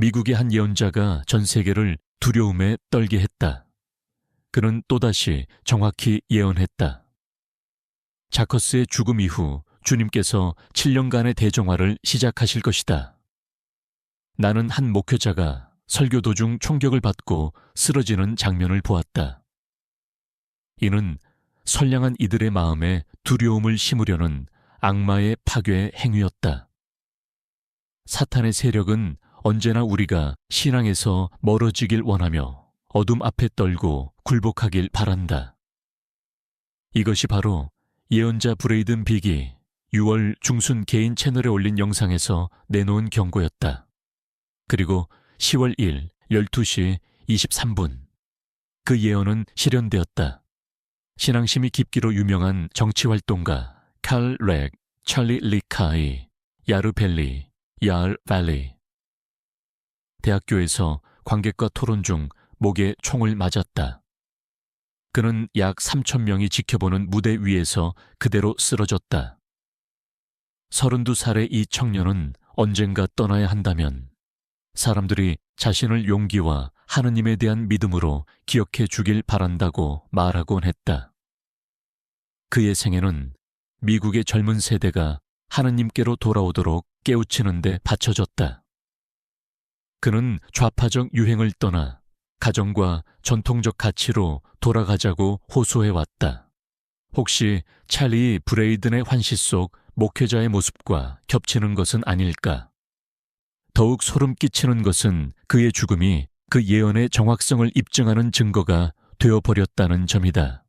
미국의 한 예언자가 전 세계를 두려움에 떨게 했다. 그는 또다시 정확히 예언했다. 자커스의 죽음 이후 주님께서 7년간의 대정화를 시작하실 것이다. 나는 한 목회자가 설교 도중 총격을 받고 쓰러지는 장면을 보았다. 이는 선량한 이들의 마음에 두려움을 심으려는 악마의 파괴 행위였다. 사탄의 세력은 언제나 우리가 신앙에서 멀어지길 원하며 어둠 앞에 떨고 굴복하길 바란다. 이것이 바로 예언자 브레이든 빅이 6월 중순 개인 채널에 올린 영상에서 내놓은 경고였다. 그리고 10월 1, 12시 23분 그 예언은 실현되었다. 신앙심이 깊기로 유명한 정치활동가 칼 렉, 찰리 리카이, 야르벨리, 야알 밸리. 대학교에서 관객과 토론 중 목에 총을 맞았다. 그는 약 3,000명이 지켜보는 무대 위에서 그대로 쓰러졌다. 32살의 이 청년은 언젠가 떠나야 한다면 사람들이 자신을 용기와 하느님에 대한 믿음으로 기억해 주길 바란다고 말하곤 했다. 그의 생애는 미국의 젊은 세대가 하느님께로 돌아오도록 깨우치는 데 바쳐졌다. 그는 좌파적 유행을 떠나 가정과 전통적 가치로 돌아가자고 호소해왔다. 혹시 찰리 브레이든의 환시 속 목회자의 모습과 겹치는 것은 아닐까? 더욱 소름 끼치는 것은 그의 죽음이 그 예언의 정확성을 입증하는 증거가 되어버렸다는 점이다.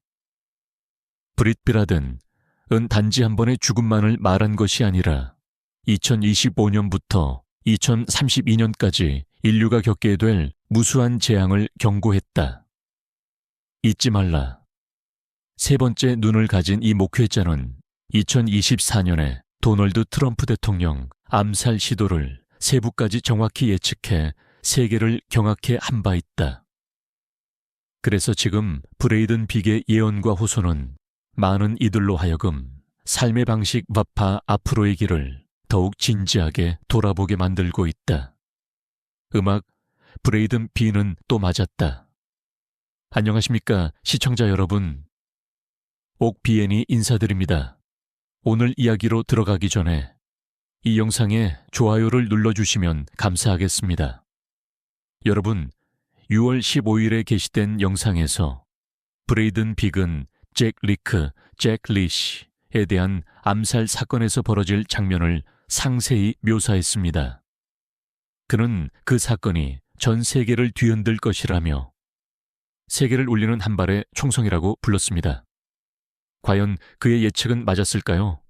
브릿 비라든 은 단지 한 번의 죽음만을 말한 것이 아니라 2025년부터 2032년까지 인류가 겪게 될 무수한 재앙을 경고했다. 잊지 말라. 세 번째 눈을 가진 이 목회자는 2024년에 도널드 트럼프 대통령 암살 시도를 세부까지 정확히 예측해 세계를 경악해 한 바 있다. 그래서 지금 브레이든 빅의 예언과 호소는 많은 이들로 하여금 삶의 방식 와파 앞으로의 길을 더욱 진지하게 돌아보게 만들고 있다. 음악 브레이든 빅은 또 맞았다. 안녕하십니까 시청자 여러분. 옥비엔이 인사드립니다. 오늘 이야기로 들어가기 전에 이 영상에 좋아요를 눌러주시면 감사하겠습니다. 여러분, 6월 15일에 게시된 영상에서 브레이든 빅은 잭 리크, 잭 리시에 대한 암살 사건에서 벌어질 장면을 상세히 묘사했습니다. 그는 그 사건이 전 세계를 뒤흔들 것이라며 세계를 울리는 한 발의 총성이라고 불렀습니다. 과연 그의 예측은 맞았을까요?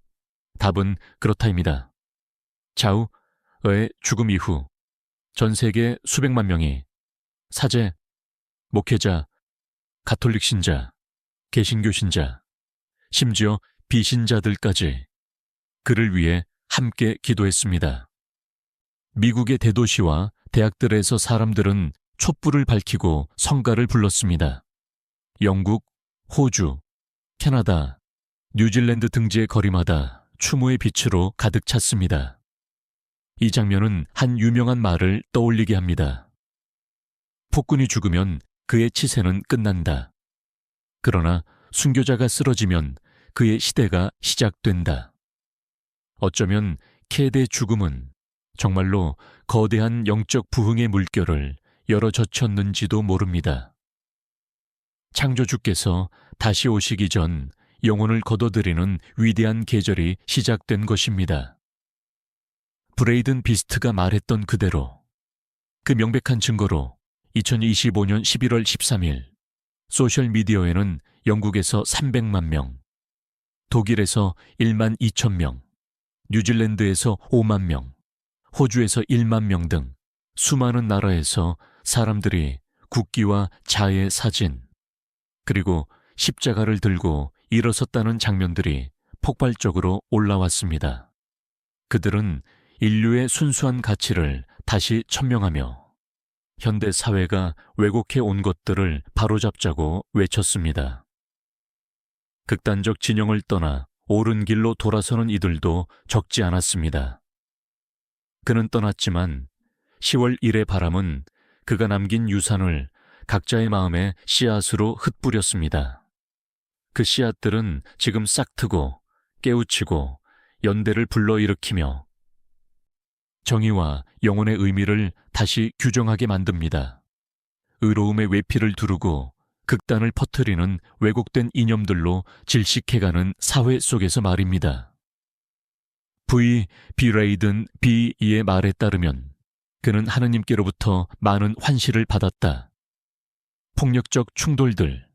답은 그렇다입니다. 좌우의 죽음 이후 전 세계 수백만 명이 사제, 목회자, 가톨릭 신자, 개신교 신자, 심지어 비신자들까지 그를 위해 함께 기도했습니다. 미국의 대도시와 대학들에서 사람들은 촛불을 밝히고 성가를 불렀습니다. 영국, 호주, 캐나다, 뉴질랜드 등지의 거리마다 추모의 빛으로 가득 찼습니다. 이 장면은 한 유명한 말을 떠올리게 합니다. 폭군이 죽으면 그의 치세는 끝난다. 그러나 순교자가 쓰러지면 그의 시대가 시작된다. 어쩌면 캐드의 죽음은 정말로 거대한 영적 부흥의 물결을 열어젖혔는지도 모릅니다. 창조주께서 다시 오시기 전 영혼을 거둬들이는 위대한 계절이 시작된 것입니다. 브레이든 비스트가 말했던 그대로 그 명백한 증거로 2025년 11월 13일 소셜미디어에는 영국에서 300만 명, 독일에서 1만 2천 명, 뉴질랜드에서 5만 명, 호주에서 1만 명 등 수많은 나라에서 사람들이 국기와 자의 사진, 그리고 십자가를 들고 일어섰다는 장면들이 폭발적으로 올라왔습니다. 그들은 인류의 순수한 가치를 다시 천명하며 현대 사회가 왜곡해 온 것들을 바로잡자고 외쳤습니다. 극단적 진영을 떠나 옳은 길로 돌아서는 이들도 적지 않았습니다. 그는 떠났지만 10월 1의 바람은 그가 남긴 유산을 각자의 마음에 씨앗으로 흩뿌렸습니다. 그 씨앗들은 지금 싹트고 깨우치고 연대를 불러일으키며 정의와 영혼의 의미를 다시 규정하게 만듭니다. 의로움의 외피를 두르고 극단을 퍼뜨리는 왜곡된 이념들로 질식해가는 사회 속에서 말입니다. V. 비레이든 B.의 말에 따르면 그는 하느님께로부터 많은 환시를 받았다. 폭력적 충돌들,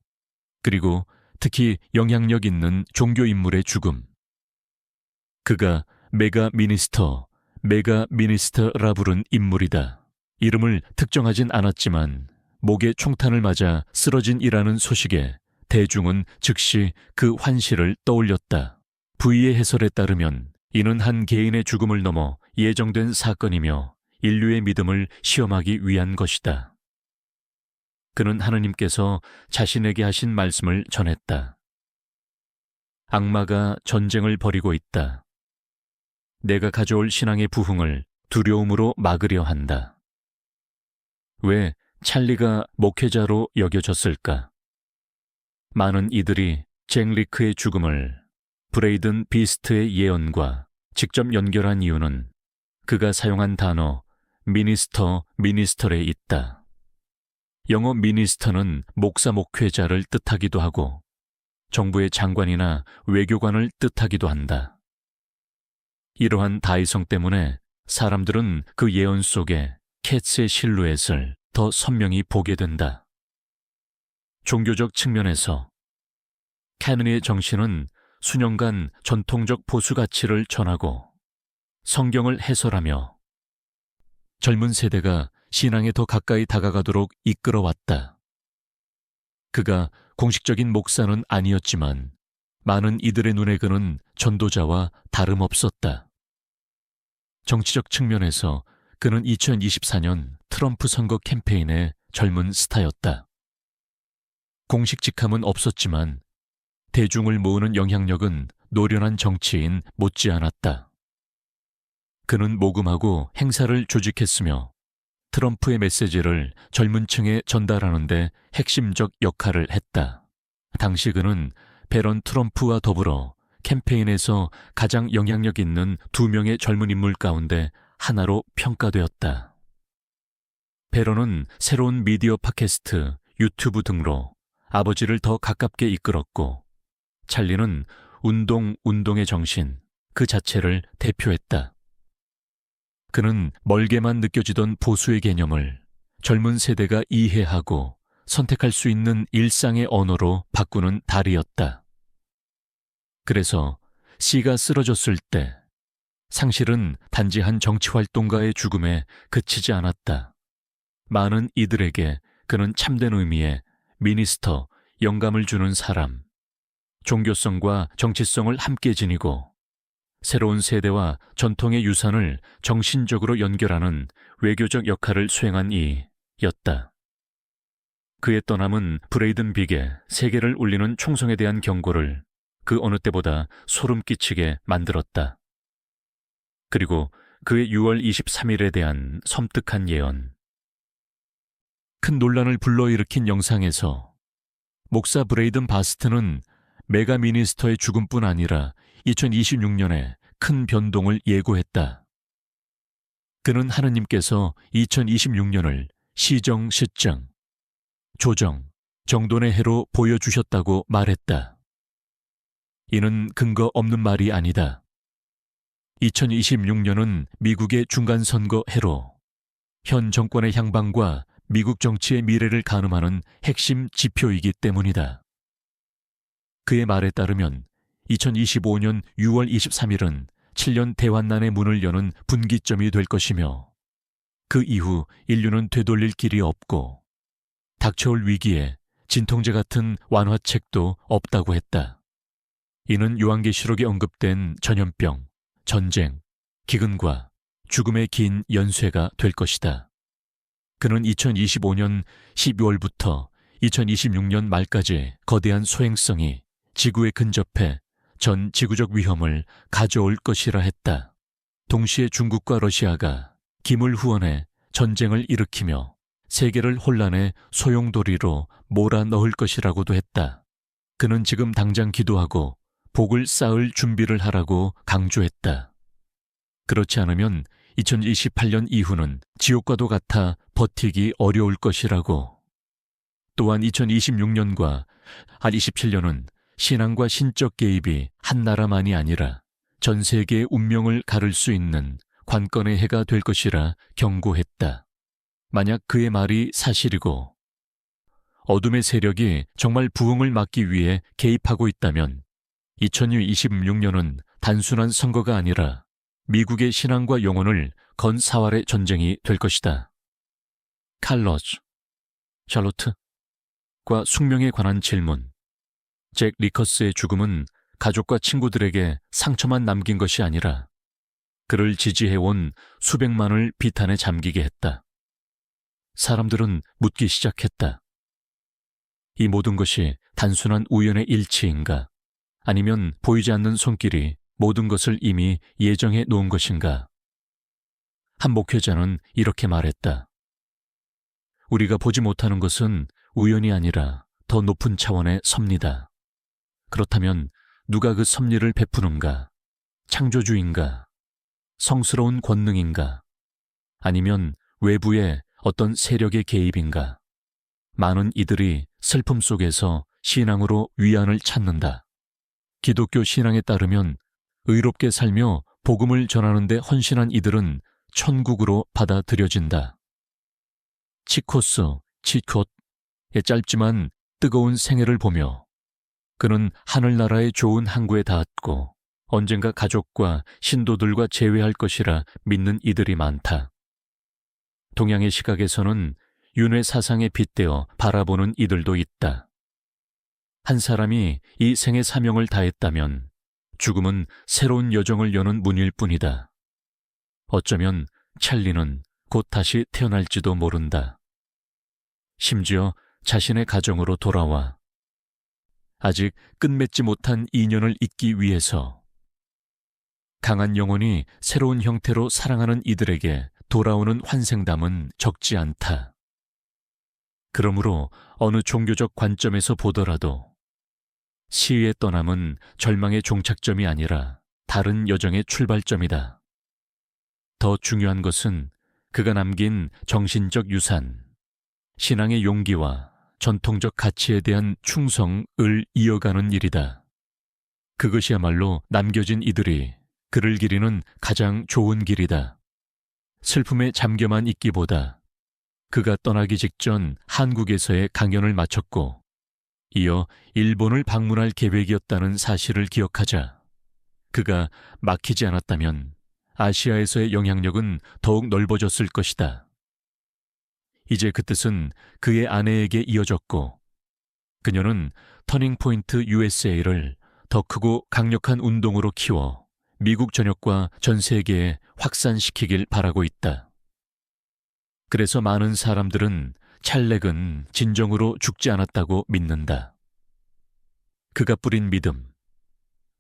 그리고 특히 영향력 있는 종교인물의 죽음. 그가 메가 미니스터라 부른 인물이다. 이름을 특정하진 않았지만 목에 총탄을 맞아 쓰러진이라는 소식에 대중은 즉시 그 환시를 떠올렸다. V의 해설에 따르면 이는 한 개인의 죽음을 넘어 예정된 사건이며 인류의 믿음을 시험하기 위한 것이다. 그는 하느님께서 자신에게 하신 말씀을 전했다. 악마가 전쟁을 벌이고 있다. 내가 가져올 신앙의 부흥을 두려움으로 막으려 한다. 왜 찰리가 목회자로 여겨졌을까? 많은 이들이 잭 리크의 죽음을 브레이든 비스트의 예언과 직접 연결한 이유는 그가 사용한 단어 미니스터에 있다. 영어 미니스터는 목사 목회자를 뜻하기도 하고 정부의 장관이나 외교관을 뜻하기도 한다. 이러한 다이성 때문에 사람들은 그 예언 속에 캐츠의 실루엣을 더 선명히 보게 된다. 종교적 측면에서 캐논의 정신은 수년간 전통적 보수 가치를 전하고 성경을 해설하며 젊은 세대가 신앙에 더 가까이 다가가도록 이끌어왔다. 그가 공식적인 목사는 아니었지만 많은 이들의 눈에 그는 전도자와 다름없었다. 정치적 측면에서 그는 2024년 트럼프 선거 캠페인의 젊은 스타였다. 공식 직함은 없었지만 대중을 모으는 영향력은 노련한 정치인 못지않았다. 그는 모금하고 행사를 조직했으며 트럼프의 메시지를 젊은 층에 전달하는 데 핵심적 역할을 했다. 당시 그는 배런 트럼프와 더불어 캠페인에서 가장 영향력 있는 2명의 젊은 인물 가운데 하나로 평가되었다. 배런은 새로운 미디어 팟캐스트, 유튜브 등으로 아버지를 더 가깝게 이끌었고 찰리는 운동의 정신 그 자체를 대표했다. 그는 멀게만 느껴지던 보수의 개념을 젊은 세대가 이해하고 선택할 수 있는 일상의 언어로 바꾸는 달이었다. 그래서 C가 쓰러졌을 때 상실은 단지 한 정치활동가의 죽음에 그치지 않았다. 많은 이들에게 그는 참된 의미의 미니스터, 영감을 주는 사람, 종교성과 정치성을 함께 지니고 새로운 세대와 전통의 유산을 정신적으로 연결하는 외교적 역할을 수행한 이였다. 그의 떠남은 브레이든 빅의 세계를 울리는 총성에 대한 경고를 그 어느 때보다 소름 끼치게 만들었다. 그리고 그의 6월 23일에 대한 섬뜩한 예언. 큰 논란을 불러일으킨 영상에서 목사 브레이든 바스트는 메가 미니스터의 죽음뿐 아니라 2026년에 큰 변동을 예고했다. 그는 하느님께서 2026년을 시정, 조정, 정돈의 해로 보여주셨다고 말했다. 이는 근거 없는 말이 아니다. 2026년은 미국의 중간선거 해로 현 정권의 향방과 미국 정치의 미래를 가늠하는 핵심 지표이기 때문이다. 그의 말에 따르면 2025년 6월 23일은 7년 대환난의 문을 여는 분기점이 될 것이며 그 이후 인류는 되돌릴 길이 없고 닥쳐올 위기에 진통제 같은 완화책도 없다고 했다. 이는 요한계시록에 언급된 전염병, 전쟁, 기근과 죽음의 긴 연쇄가 될 것이다. 그는 2025년 12월부터 2026년 말까지 거대한 소행성이 지구에 근접해 전 지구적 위험을 가져올 것이라 했다. 동시에 중국과 러시아가 김을 후원해 전쟁을 일으키며 세계를 혼란의 소용돌이로 몰아넣을 것이라고도 했다. 그는 지금 당장 기도하고 복을 쌓을 준비를 하라고 강조했다. 그렇지 않으면 2028년 이후는 지옥과도 같아 버티기 어려울 것이라고. 또한 2026년과 27년은 신앙과 신적 개입이 한 나라만이 아니라 전 세계의 운명을 가를 수 있는 관건의 해가 될 것이라 경고했다. 만약 그의 말이 사실이고 어둠의 세력이 정말 부흥을 막기 위해 개입하고 있다면 2026년은 단순한 선거가 아니라 미국의 신앙과 영혼을 건 사활의 전쟁이 될 것이다. 칼러즈, 샬로트과 숙명에 관한 질문. 잭 리커스의 죽음은 가족과 친구들에게 상처만 남긴 것이 아니라 그를 지지해온 수백만을 비탄에 잠기게 했다. 사람들은 묻기 시작했다. 이 모든 것이 단순한 우연의 일치인가? 아니면 보이지 않는 손길이 모든 것을 이미 예정해 놓은 것인가? 한 목회자는 이렇게 말했다. 우리가 보지 못하는 것은 우연이 아니라 더 높은 차원의 섭리다. 그렇다면 누가 그 섭리를 베푸는가? 창조주인가? 성스러운 권능인가? 아니면 외부의 어떤 세력의 개입인가? 많은 이들이 슬픔 속에서 신앙으로 위안을 찾는다. 기독교 신앙에 따르면 의롭게 살며 복음을 전하는 데 헌신한 이들은 천국으로 받아들여진다. 치코스, 치콧의 짧지만 뜨거운 생애를 보며 그는 하늘나라의 좋은 항구에 닿았고 언젠가 가족과 신도들과 재회할 것이라 믿는 이들이 많다. 동양의 시각에서는 윤회 사상에 빗대어 바라보는 이들도 있다. 한 사람이 이 생의 사명을 다했다면 죽음은 새로운 여정을 여는 문일 뿐이다. 어쩌면 찰리는 곧 다시 태어날지도 모른다. 심지어 자신의 가정으로 돌아와 아직 끝맺지 못한 인연을 잇기 위해서 강한 영혼이 새로운 형태로 사랑하는 이들에게 돌아오는 환생담은 적지 않다. 그러므로 어느 종교적 관점에서 보더라도 시의 떠남은 절망의 종착점이 아니라 다른 여정의 출발점이다. 더 중요한 것은 그가 남긴 정신적 유산, 신앙의 용기와 전통적 가치에 대한 충성을 이어가는 일이다. 그것이야말로 남겨진 이들이 그를 기리는 가장 좋은 길이다. 슬픔에 잠겨만 있기보다 그가 떠나기 직전 한국에서의 강연을 마쳤고 이어 일본을 방문할 계획이었다는 사실을 기억하자 그가 막히지 않았다면 아시아에서의 영향력은 더욱 넓어졌을 것이다. 이제 그 뜻은 그의 아내에게 이어졌고 그녀는 터닝포인트 USA를 더 크고 강력한 운동으로 키워 미국 전역과 전 세계에 확산시키길 바라고 있다. 그래서 많은 사람들은 찰렉은 진정으로 죽지 않았다고 믿는다. 그가 뿌린 믿음,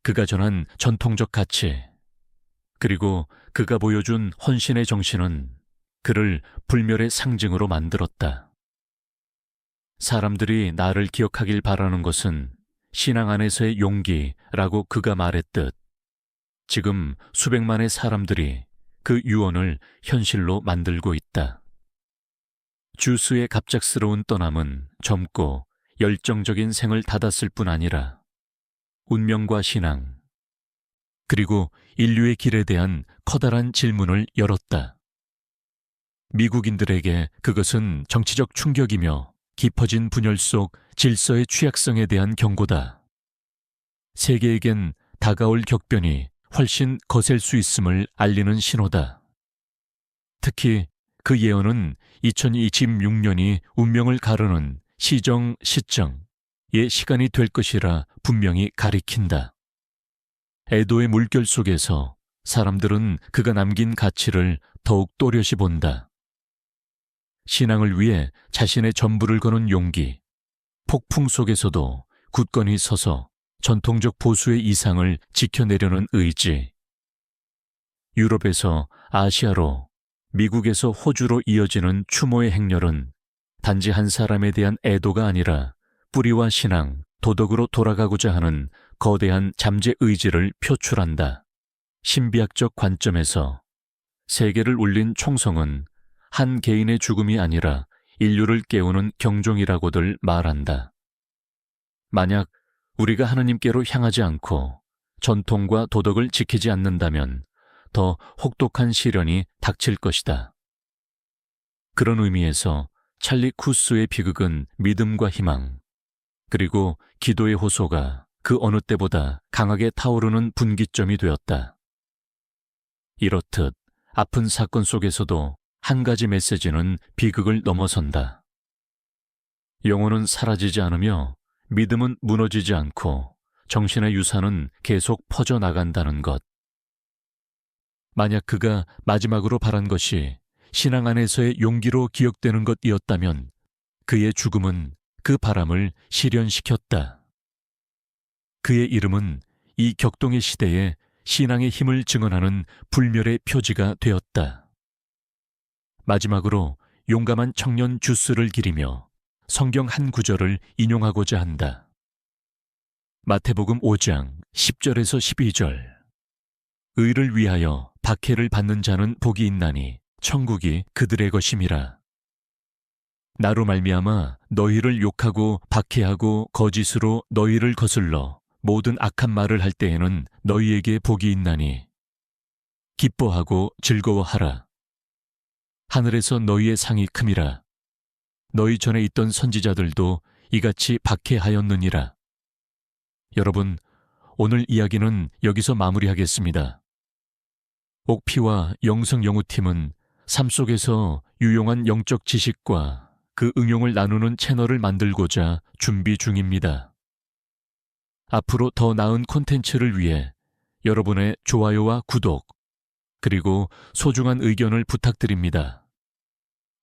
그가 전한 전통적 가치, 그리고 그가 보여준 헌신의 정신은 그를 불멸의 상징으로 만들었다. 사람들이 나를 기억하길 바라는 것은 신앙 안에서의 용기라고 그가 말했듯 지금 수백만의 사람들이 그 유언을 현실로 만들고 있다. 주스의 갑작스러운 떠남은 젊고 열정적인 생을 닫았을 뿐 아니라 운명과 신앙, 그리고 인류의 길에 대한 커다란 질문을 열었다. 미국인들에게 그것은 정치적 충격이며 깊어진 분열 속 질서의 취약성에 대한 경고다. 세계에겐 다가올 격변이 훨씬 거셀 수 있음을 알리는 신호다. 특히 그 예언은 2026년이 운명을 가르는 시정의 시간이 될 것이라 분명히 가리킨다. 애도의 물결 속에서 사람들은 그가 남긴 가치를 더욱 또렷이 본다. 신앙을 위해 자신의 전부를 거는 용기, 폭풍 속에서도 굳건히 서서 전통적 보수의 이상을 지켜내려는 의지. 유럽에서 아시아로, 미국에서 호주로 이어지는 추모의 행렬은 단지 한 사람에 대한 애도가 아니라 뿌리와 신앙, 도덕으로 돌아가고자 하는 거대한 잠재 의지를 표출한다. 신비학적 관점에서 세계를 울린 총성은 한 개인의 죽음이 아니라 인류를 깨우는 경종이라고들 말한다. 만약 우리가 하느님께로 향하지 않고 전통과 도덕을 지키지 않는다면 더 혹독한 시련이 닥칠 것이다. 그런 의미에서 찰리 쿠스의 비극은 믿음과 희망, 그리고 기도의 호소가 그 어느 때보다 강하게 타오르는 분기점이 되었다. 이렇듯 아픈 사건 속에서도 한 가지 메시지는 비극을 넘어선다. 영혼은 사라지지 않으며 믿음은 무너지지 않고 정신의 유산은 계속 퍼져나간다는 것. 만약 그가 마지막으로 바란 것이 신앙 안에서의 용기로 기억되는 것이었다면 그의 죽음은 그 바람을 실현시켰다. 그의 이름은 이 격동의 시대에 신앙의 힘을 증언하는 불멸의 표지가 되었다. 마지막으로 용감한 청년 주스를 기리며 성경 한 구절을 인용하고자 한다. 마태복음 5장 10절에서 12절. 의를 위하여 박해를 받는 자는 복이 있나니 천국이 그들의 것임이라. 나로 말미암아 너희를 욕하고 박해하고 거짓으로 너희를 거슬러 모든 악한 말을 할 때에는 너희에게 복이 있나니 기뻐하고 즐거워하라. 하늘에서 너희의 상이 큼이라. 너희 전에 있던 선지자들도 이같이 박해하였느니라. 여러분, 오늘 이야기는 여기서 마무리하겠습니다. 옥피와 영성영우팀은 삶 속에서 유용한 영적 지식과 그 응용을 나누는 채널을 만들고자 준비 중입니다. 앞으로 더 나은 콘텐츠를 위해 여러분의 좋아요와 구독, 그리고 소중한 의견을 부탁드립니다.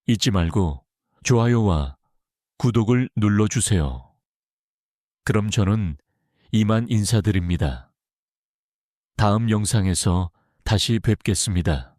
잊지 말고 좋아요와 구독을 눌러주세요. 그럼 저는 이만 인사드립니다. 다음 영상에서 다시 뵙겠습니다.